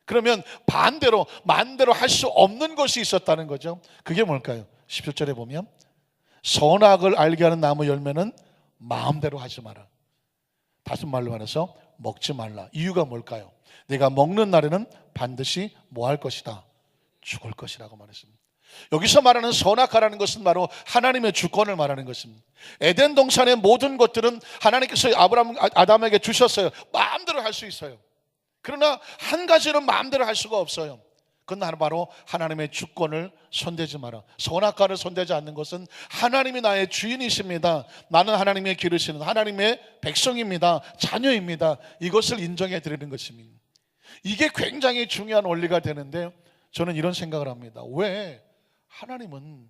그러면 반대로 마음대로 할 수 없는 것이 있었다는 거죠. 그게 뭘까요? 17절에 보면 선악을 알게 하는 나무 열매는 마음대로 하지 마라. 다시 말로 말해서 먹지 말라. 이유가 뭘까요? 내가 먹는 날에는 반드시 뭐 할 것이다? 죽을 것이라고 말했습니다. 여기서 말하는 선악하라는 것은 바로 하나님의 주권을 말하는 것입니다. 에덴 동산의 모든 것들은 하나님께서 아담에게 주셨어요. 마음대로 할 수 있어요. 그러나 한 가지는 마음대로 할 수가 없어요. 그건 바로 하나님의 주권을 손대지 마라. 선악과를 손대지 않는 것은 하나님이 나의 주인이십니다. 나는 하나님의 기르시는 하나님의 백성입니다. 자녀입니다. 이것을 인정해 드리는 것입니다. 이게 굉장히 중요한 원리가 되는데, 저는 이런 생각을 합니다. 왜 하나님은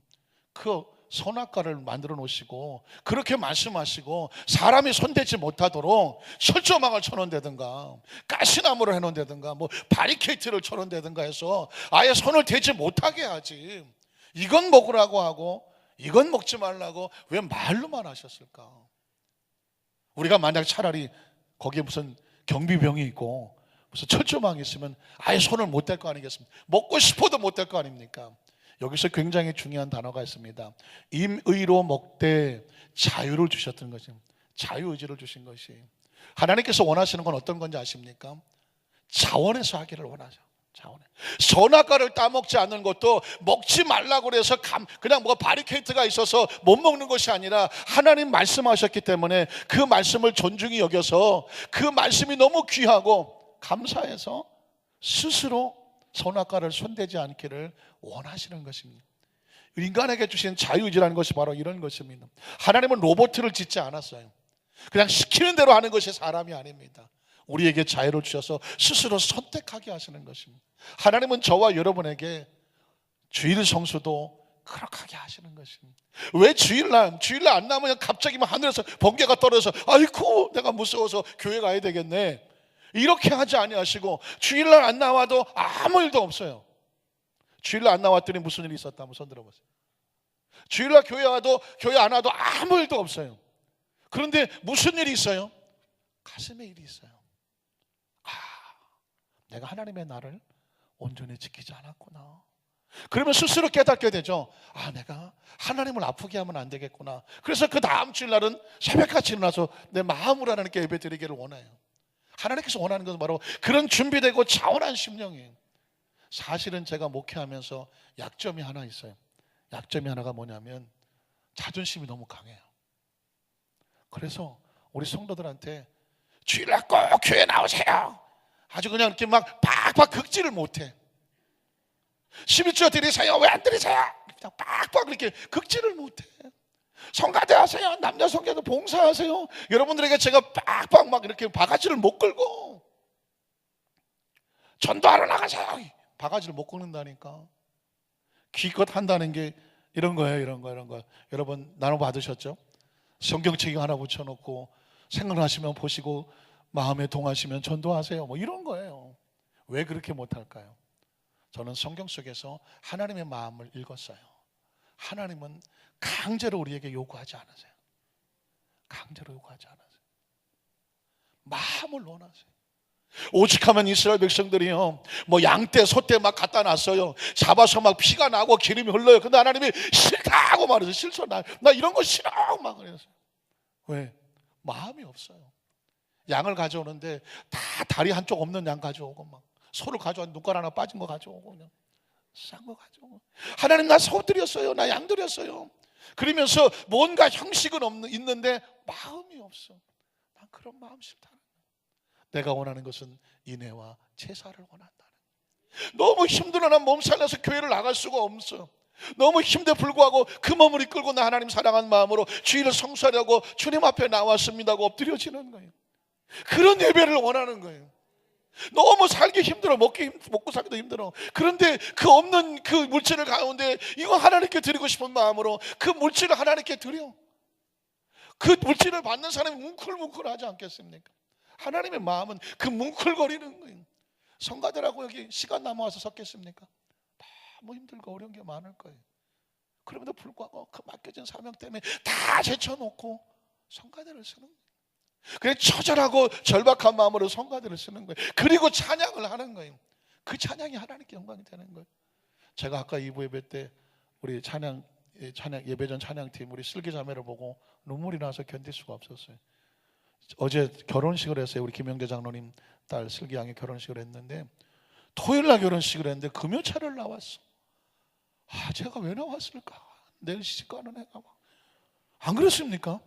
그 선악과를 만들어 놓으시고 그렇게 말씀하시고 사람이 손대지 못하도록 철조망을 쳐놓는다든가 가시나무를 해놓는다든가 뭐 바리케이트를 쳐놓는다든가 해서 아예 손을 대지 못하게 하지, 이건 먹으라고 하고 이건 먹지 말라고 왜 말로만 하셨을까? 우리가 만약 차라리 거기에 무슨 경비병이 있고 무슨 철조망이 있으면 아예 손을 못 댈 거 아니겠습니까? 먹고 싶어도 못 댈 거 아닙니까? 여기서 굉장히 중요한 단어가 있습니다. 임의로 먹되 자유를 주셨던 것이, 자유의지를 주신 것이. 하나님께서 원하시는 건 어떤 건지 아십니까? 자원해서 하기를 원하죠. 자원해. 선악과를 따먹지 않는 것도 먹지 말라고 그래서 그냥 뭐가 바리케이트가 있어서 못 먹는 것이 아니라 하나님 말씀하셨기 때문에 그 말씀을 존중히 여겨서 그 말씀이 너무 귀하고 감사해서 스스로 선악과를 손대지 않기를 원하시는 것입니다. 인간에게 주신 자유의지라는 것이 바로 이런 것입니다. 하나님은 로봇을 짓지 않았어요. 그냥 시키는 대로 하는 것이 사람이 아닙니다. 우리에게 자유를 주셔서 스스로 선택하게 하시는 것입니다. 하나님은 저와 여러분에게 주일 성수도 그렇게 하게 하시는 것입니다. 왜 주일날 안 나면 갑자기 하늘에서 번개가 떨어져서 아이고 내가 무서워서 교회 가야 되겠네, 이렇게 하지 아니하시고 주일날 안 나와도 아무 일도 없어요. 주일날 안 나왔더니 무슨 일이 있었다 한번 손 들어보세요. 주일날 교회 안 와도 아무 일도 없어요. 그런데 무슨 일이 있어요? 가슴에 일이 있어요. 내가 하나님의 나를 온전히 지키지 않았구나. 그러면 스스로 깨닫게 되죠. 내가 하나님을 아프게 하면 안 되겠구나. 그래서 그 다음 주일날은 새벽같이 일어나서 내 마음으로 하나님께 예배 드리기를 원해요. 하나님께서 원하는 것은 바로 그런 준비되고 차원한 심령이에요. 사실은 제가 목회하면서 약점이 하나 있어요. 약점이 하나가 뭐냐면 자존심이 너무 강해요. 그래서 우리 성도들한테 주일날 꼭 교회 나오세요, 아주 그냥 이렇게 막 팍팍 긁지를 못해. 11조 드리세요, 왜 안 드리세요? 그냥 팍팍 그렇게 긁지를 못해. 성가대 하세요. 남자 성가대 봉사하세요. 여러분들에게 제가 빡빡 막 이렇게 바가지를 못 끌고 전도하러 나가세요. 바가지를 못 끄는다니까. 기껏 한다는 게 이런 거예요. 이런 거. 여러분 나눠 받으셨죠? 성경책 하나 붙여놓고 생각나시면 보시고 마음에 동하시면 전도하세요. 뭐 이런 거예요. 왜 그렇게 못할까요? 저는 성경 속에서 하나님의 마음을 읽었어요. 하나님은 강제로 우리에게 요구하지 않으세요. 강제로 요구하지 않으세요. 마음을 원하세요. 오직하면 이스라엘 백성들이요, 뭐 양떼 소떼 막 갖다 놨어요. 잡아서 막 피가 나고 기름이 흘러요. 근데 하나님이 싫다고 말해서 싫어. 나 이런 거 싫어 막 그랬어요. 왜? 마음이 없어요. 양을 가져오는데 다 다리 한쪽 없는 양 가져오고, 막 소를 가져와 눈깔 하나 빠진 거 가져오고, 그냥 싼 거 가져오고. 하나님 나 소 드렸어요. 나 양 드렸어요. 그러면서 뭔가 형식은 있는데 마음이 없어. 난 그런 마음 싫다. 내가 원하는 것은 인애와 제사를 원한다는. 너무 힘들어. 난 몸 살려서 교회를 나갈 수가 없어. 너무 힘대 불구하고 그 몸을 이끌고 나 하나님 사랑하는 마음으로 주일을 성수하려고 주님 앞에 나왔습니다 하고 엎드려지는 거예요. 그런 예배를 원하는 거예요. 너무 살기 힘들어. 먹고 살기도 힘들어. 그런데 그 없는 그 물질을 가운데 이거 하나님께 드리고 싶은 마음으로 그 물질을 하나님께 드려. 그 물질을 받는 사람이 뭉클뭉클하지 않겠습니까? 하나님의 마음은 그 뭉클거리는 거예요. 성가대라고 여기 시간 남아와서 섰겠습니까? 너무 힘들고 어려운 게 많을 거예요. 그럼에도 불구하고 그 맡겨진 사명 때문에 다 제쳐놓고 성가대를 쓰는 거예요. 그래 처절하고 절박한 마음으로 성가대를 쓰는 거예요. 그리고 찬양을 하는 거예요. 그 찬양이 하나님께 영광이 되는 거예요. 제가 아까 2부 예배 때 우리 찬양 예배전 찬양팀 우리 슬기자매를 보고 눈물이 나서 견딜 수가 없었어요. 어제 결혼식을 했어요. 우리 김영재 장로님 딸 슬기 양이 결혼식을 했는데 토요일날 결혼식을 했는데 금요차를 나왔어. 제가 왜 나왔을까? 내일 시집가는 애가 안 그랬습니까?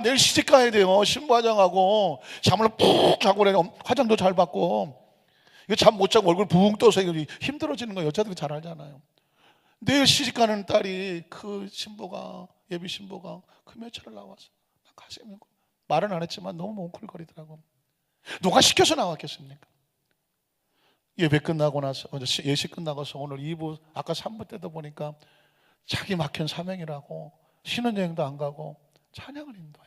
내일 시집 가야 돼요. 신부 화장하고 잠을 푹 자고 그래. 화장도 잘 받고 이거 잠 못 자고 얼굴 붕 떠서 힘들어지는 거 여자들이 잘 알잖아요. 내일 시집 가는 딸이 그 신부가 예비 신부가 금요차를 나왔어. 가슴이 말은 안 했지만 너무 뭉클거리더라고. 누가 시켜서 나왔겠습니까? 예배 끝나고 나서 예식 끝나고서 오늘 2부 아까 3부 때도 보니까 자기 막힌 사명이라고 신혼여행도 안 가고 찬양을 인도해.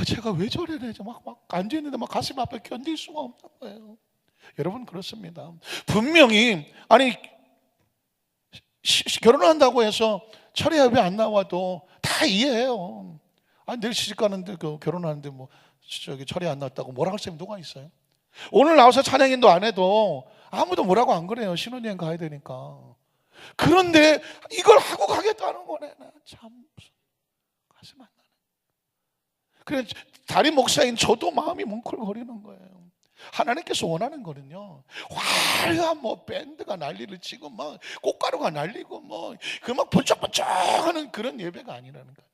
제가 왜 저래? 막 앉아있는데 막 가슴 앞에 견딜 수가 없는 거예요. 여러분 그렇습니다. 분명히 결혼한다고 해서 철회 예배 안 나와도 다 이해해요. 내일 시집 가는데 결혼하는데 뭐 철회 안 났다고 뭐라 할 사람이 누가 있어요? 오늘 나와서 찬양인도 안 해도 아무도 뭐라고 안 그래요. 신혼여행 가야 되니까. 그런데 이걸 하고 가겠다는 거네. 참 가슴 안 나네. 그래 담임 목사인 저도 마음이 뭉클거리는 거예요. 하나님께서 원하는 거는요, 화려한 뭐 밴드가 난리를 치고 막 꽃가루가 날리고 뭐 그 막 번쩍번쩍하는 그런 예배가 아니라는 거예요.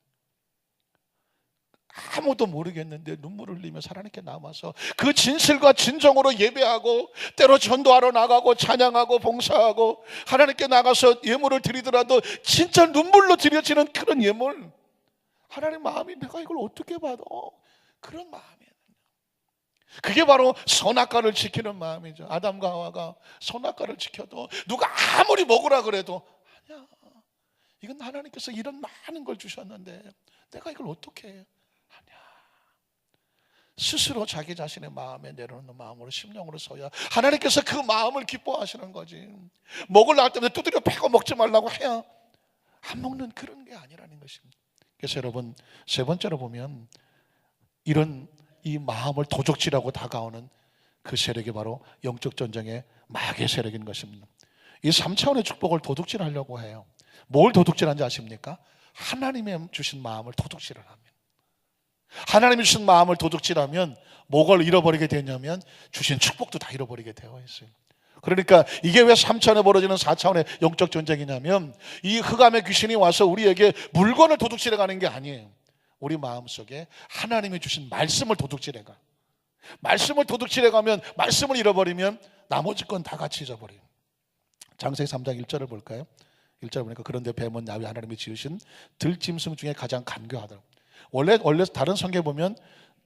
아무도 모르겠는데 눈물을 흘리며 하나님께 남아서 그 진실과 진정으로 예배하고 때로 전도하러 나가고 찬양하고 봉사하고 하나님께 나가서 예물을 드리더라도 진짜 눈물로 드려지는 그런 예물. 하나님 마음이 내가 이걸 어떻게 받아? 그런 마음이에요. 그게 바로 선악과를 지키는 마음이죠. 아담과 하와가 선악과를 지켜도 누가 아무리 먹으라 그래도 아니야, 이건 하나님께서 이런 많은 걸 주셨는데 내가 이걸 어떻게 해? 아니야. 스스로 자기 자신의 마음에 내려놓는 마음으로 심령으로 서야 하나님께서 그 마음을 기뻐하시는 거지. 먹으려 할 때마다 두드려 패고 먹지 말라고 해야 안 먹는 그런 게 아니라는 것입니다. 그래서 여러분 세 번째로 보면 이런 이 마음을 도적질하고 다가오는 그 세력이 바로 영적 전쟁의 마귀의 세력인 것입니다. 이 3차원의 축복을 도둑질하려고 해요. 뭘 도둑질하는지 아십니까? 하나님의 주신 마음을 도둑질을 하면, 하나님이 주신 마음을 도둑질하면 뭐를 잃어버리게 되냐면 주신 축복도 다 잃어버리게 되어 있어요. 그러니까 이게 왜 3차원에 벌어지는 4차원의 영적 전쟁이냐면 이 흑암의 귀신이 와서 우리에게 물건을 도둑질해 가는 게 아니에요. 우리 마음속에 하나님이 주신 말씀을 도둑질해가. 말씀을 도둑질해가면, 말씀을 잃어버리면 나머지 건 다 같이 잊어버려요. 장세기 3장 1절을 볼까요? 1절 보니까 그런데 뱀은 야훼 하나님이 지으신 들짐승 중에 가장 간교하다. 원래 다른 성경에 보면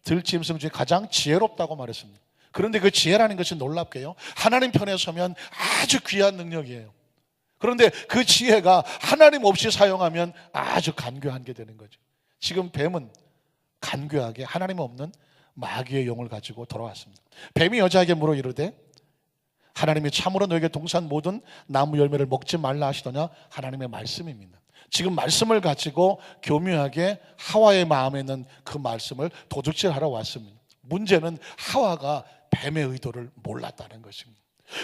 들짐승 중에 가장 지혜롭다고 말했습니다. 그런데 그 지혜라는 것이 놀랍게요, 하나님 편에 서면 아주 귀한 능력이에요. 그런데 그 지혜가 하나님 없이 사용하면 아주 간교한 게 되는 거죠. 지금 뱀은 간교하게 하나님 없는 마귀의 영을 가지고 돌아왔습니다. 뱀이 여자에게 물어 이르되 하나님이 참으로 너에게 동산 모든 나무 열매를 먹지 말라 하시더냐? 하나님의 말씀입니다. 지금 말씀을 가지고 교묘하게 하와의 마음에 있는 그 말씀을 도둑질하러 왔습니다. 문제는 하와가 뱀의 의도를 몰랐다는 것입니다.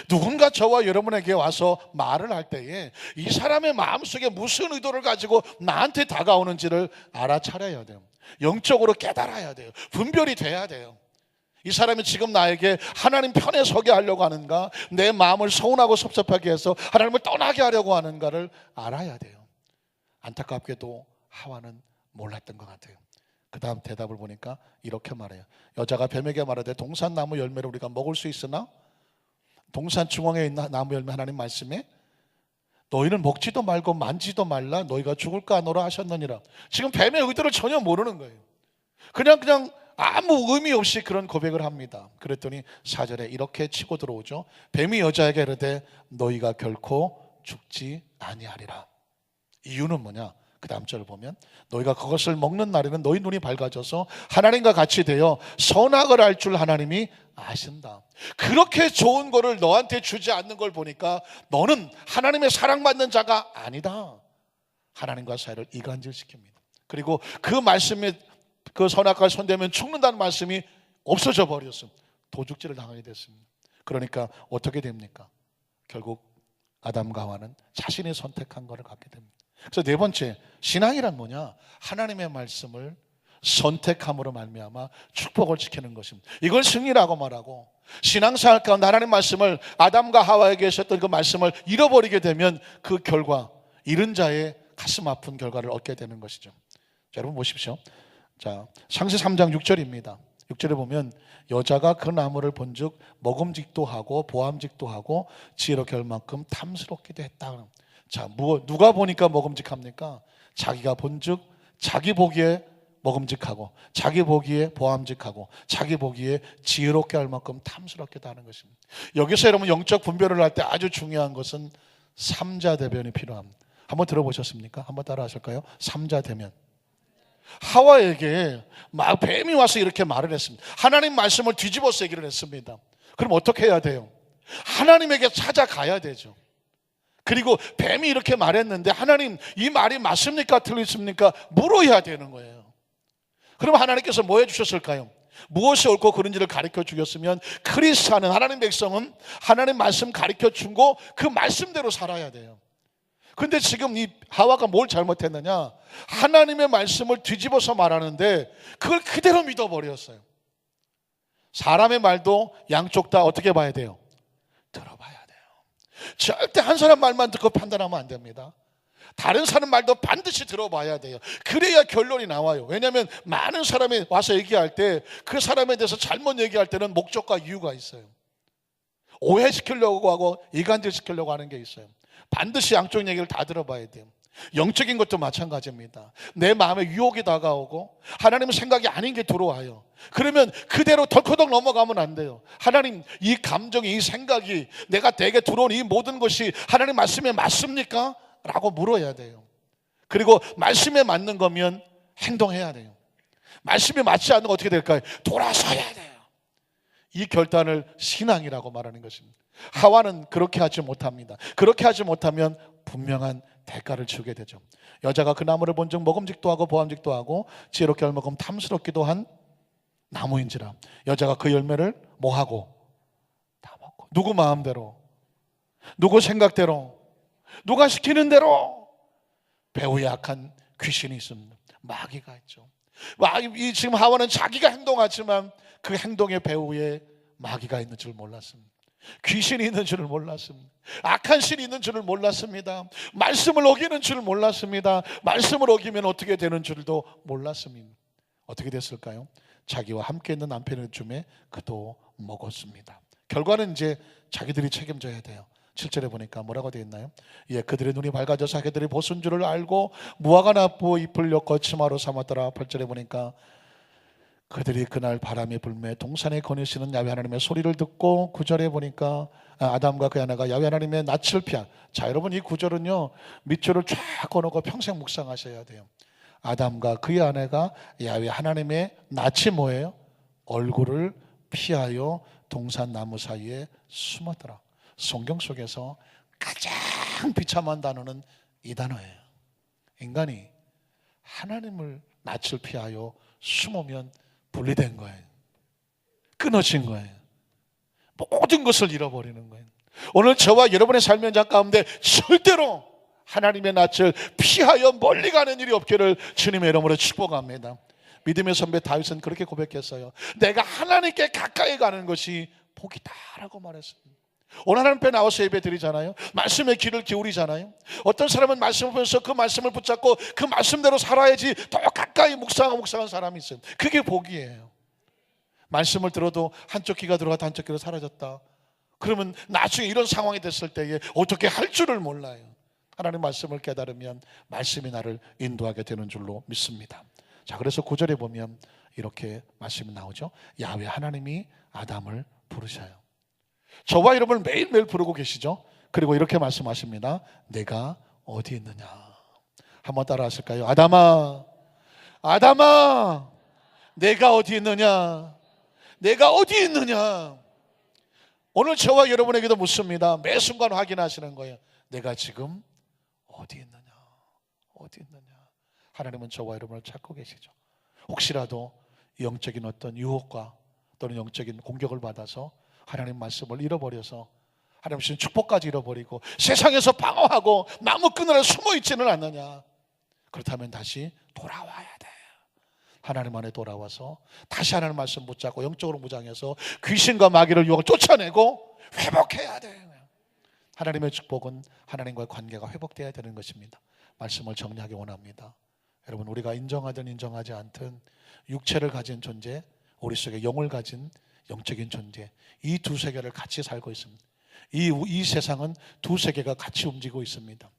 누군가 저와 여러분에게 와서 말을 할 때에 이 사람의 마음속에 무슨 의도를 가지고 나한테 다가오는지를 알아차려야 돼요. 영적으로 깨달아야 돼요. 분별이 돼야 돼요. 이 사람이 지금 나에게 하나님 편에 서게 하려고 하는가, 내 마음을 서운하고 섭섭하게 해서 하나님을 떠나게 하려고 하는가를 알아야 돼요. 안타깝게도 하와는 몰랐던 것 같아요. 그 다음 대답을 보니까 이렇게 말해요. 여자가 뱀에게 말하되 동산나무 열매를 우리가 먹을 수 있으나 동산 중앙에 있는 나무 열매 하나님 말씀에 너희는 먹지도 말고 만지도 말라 너희가 죽을까 하노라 하셨느니라. 지금 뱀의 의도를 전혀 모르는 거예요. 그냥 아무 의미 없이 그런 고백을 합니다. 그랬더니 4절에 이렇게 치고 들어오죠. 뱀이 여자에게 이르되 너희가 결코 죽지 아니하리라. 이유는 뭐냐? 그 다음 절을 보면 너희가 그것을 먹는 날에는 너희 눈이 밝아져서 하나님과 같이 되어 선악을 알 줄 하나님이 아신다. 그렇게 좋은 거를 너한테 주지 않는 걸 보니까 너는 하나님의 사랑받는 자가 아니다. 하나님과 사이를 이간질시킵니다. 그리고 그 말씀에 그 선악과 손대면 죽는다는 말씀이 없어져 버렸습니다. 도둑질을 당하게 됐습니다. 그러니까 어떻게 됩니까? 결국 아담과 하와는 자신이 선택한 것을 갖게 됩니다. 그래서 네 번째, 신앙이란 뭐냐? 하나님의 말씀을 선택함으로 말미암아 축복을 지키는 것입니다. 이걸 승리라고 말하고, 신앙생활 가운데 하나님 말씀을 아담과 하와에게 하셨던 그 말씀을 잃어버리게 되면 그 결과, 잃은 자의 가슴 아픈 결과를 얻게 되는 것이죠. 자, 여러분 보십시오. 자, 창세 3장 6절입니다. 6절에 보면 여자가 그 나무를 본즉 먹음직도 하고 보암직도 하고 지혜롭게 할 만큼 탐스럽기도 했다. 자, 누가 보니까 먹음직합니까? 자기가 본즉 자기 보기에 먹음직하고 자기 보기에 보암직하고 자기 보기에 지혜롭게 할 만큼 탐스럽게도 하는 것입니다. 여기서 여러분 영적 분별을 할 때 아주 중요한 것은 삼자 대변이 필요합니다. 한번 들어보셨습니까? 한번 따라 하실까요? 삼자 대면. 하와에게 막 뱀이 와서 이렇게 말을 했습니다. 하나님 말씀을 뒤집어서 얘기를 했습니다. 그럼 어떻게 해야 돼요? 하나님에게 찾아가야 되죠. 그리고 뱀이 이렇게 말했는데 하나님 이 말이 맞습니까? 틀리십니까? 물어야 되는 거예요. 그럼 하나님께서 뭐 해주셨을까요? 무엇이 옳고 그른지를 가르쳐 주셨으면 크리스찬은, 하나님 백성은 하나님 말씀 가르쳐 주고 그 말씀대로 살아야 돼요. 근데 지금 이 하와가 뭘 잘못했느냐? 하나님의 말씀을 뒤집어서 말하는데 그걸 그대로 믿어버렸어요. 사람의 말도 양쪽 다 어떻게 봐야 돼요? 들어봐야 돼요. 절대 한 사람 말만 듣고 판단하면 안 됩니다. 다른 사람 말도 반드시 들어봐야 돼요. 그래야 결론이 나와요. 왜냐하면 많은 사람이 와서 얘기할 때 그 사람에 대해서 잘못 얘기할 때는 목적과 이유가 있어요. 오해시키려고 하고 이간질시키려고 하는 게 있어요. 반드시 양쪽 얘기를 다 들어봐야 돼요. 영적인 것도 마찬가지입니다. 내 마음에 유혹이 다가오고 하나님의 생각이 아닌 게 들어와요. 그러면 그대로 덜커덕 넘어가면 안 돼요. 하나님, 이 감정이, 이 생각이, 내가 내게 들어온 이 모든 것이 하나님 말씀에 맞습니까? 라고 물어야 돼요. 그리고 말씀에 맞는 거면 행동해야 돼요. 말씀에 맞지 않는 거 어떻게 될까요? 돌아서야 돼요. 이 결단을 신앙이라고 말하는 것입니다. 하와는 그렇게 하지 못합니다. 그렇게 하지 못하면 분명한 대가를 치르게 되죠. 여자가 그 나무를 본즉 먹음직도 하고 보암직도 하고 지혜롭게 할 만큼 탐스럽기도 한 나무인지라. 여자가 그 열매를 뭐하고? 다 먹고. 누구 마음대로, 누구 생각대로, 누가 시키는 대로. 배후에 악한 귀신이 있습니다. 마귀가 있죠. 지금 하와는 자기가 행동하지만 그 행동의 배후에 마귀가 있는 줄 몰랐습니다. 귀신이 있는 줄을 몰랐습니다. 악한 신이 있는 줄을 몰랐습니다. 말씀을 어기는 줄을 몰랐습니다. 말씀을 어기면 어떻게 되는 줄도 몰랐습니다. 어떻게 됐을까요? 자기와 함께 있는 남편의 줌에 그도 먹었습니다. 결과는 이제 자기들이 책임져야 돼요. 7절에 보니까 뭐라고 되어 있나요? 예, 그들의 눈이 밝아져서 그들이 벗은 줄을 알고 무화과 나무 잎을 엮어 치마로 삼았더라. 8절에 보니까 그들이 그날 바람이 불매 동산에 거니시는 야훼 하나님의 소리를 듣고 9절에 보니까 아담과 그의 아내가 야훼 하나님의 낯을 피한. 자, 여러분, 이 구절은요 밑줄을 쫙 꺼놓고 평생 묵상하셔야 돼요. 아담과 그의 아내가 야훼 하나님의 낯이 뭐예요? 얼굴을 피하여 동산 나무 사이에 숨었더라. 성경 속에서 가장 비참한 단어는 이 단어예요. 인간이 하나님을 낯을 피하여 숨으면 분리된 거예요. 끊어진 거예요. 모든 것을 잃어버리는 거예요. 오늘 저와 여러분의 삶의 현장 가운데 절대로 하나님의 낯을 피하여 멀리 가는 일이 없기를 주님의 이름으로 축복합니다. 믿음의 선배 다윗은 그렇게 고백했어요. 내가 하나님께 가까이 가는 것이 복이다라고 말했습니다. 오늘 하나님 앞에 나와서 예배 드리잖아요. 말씀에 귀를 기울이잖아요. 어떤 사람은 말씀을 보면서 그 말씀을 붙잡고 그 말씀대로 살아야지 더 가까이 묵상한 사람이 있어요. 그게 복이에요. 말씀을 들어도 한쪽 귀가 들어갔다 한쪽 귀가 사라졌다. 그러면 나중에 이런 상황이 됐을 때에 어떻게 할 줄을 몰라요. 하나님 말씀을 깨달으면 말씀이 나를 인도하게 되는 줄로 믿습니다. 자, 그래서 9절에 보면 이렇게 말씀이 나오죠. 야훼 하나님이 아담을 부르셔요. 저와 여러분을 매일매일 부르고 계시죠. 그리고 이렇게 말씀하십니다. 내가 어디 있느냐. 한번 따라 하실까요? 아담아, 아담아, 내가 어디 있느냐. 내가 어디 있느냐. 오늘 저와 여러분에게도 묻습니다. 매 순간 확인하시는 거예요. 내가 지금 어디 있느냐. 어디 있느냐. 하나님은 저와 여러분을 찾고 계시죠. 혹시라도 영적인 어떤 유혹과 또는 영적인 공격을 받아서 하나님 말씀을 잃어버려서 하나님 주신 축복까지 잃어버리고 세상에서 방어하고 나무 그늘에 숨어있지는 않느냐. 그렇다면 다시 돌아와야 돼. 하나님 안에 돌아와서 다시 하나님 말씀 붙잡고 영적으로 무장해서 귀신과 마귀를 유혹을 쫓아내고 회복해야 돼. 하나님의 축복은 하나님과의 관계가 회복되어야 되는 것입니다. 말씀을 정리하기 원합니다. 여러분, 우리가 인정하든 인정하지 않든 육체를 가진 존재, 우리 속에 영을 가진 영적인 존재, 이 두 세계를 같이 살고 있습니다. 이 세상은 두 세계가 같이 움직이고 있습니다.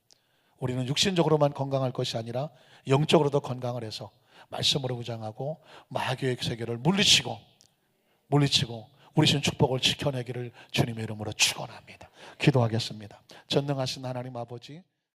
우리는 육신적으로만 건강할 것이 아니라 영적으로도 건강을 해서 말씀으로 무장하고 마귀의 세계를 물리치고 우리 신 축복을 지켜내기를 주님의 이름으로 축원합니다. 기도하겠습니다. 전능하신 하나님 아버지,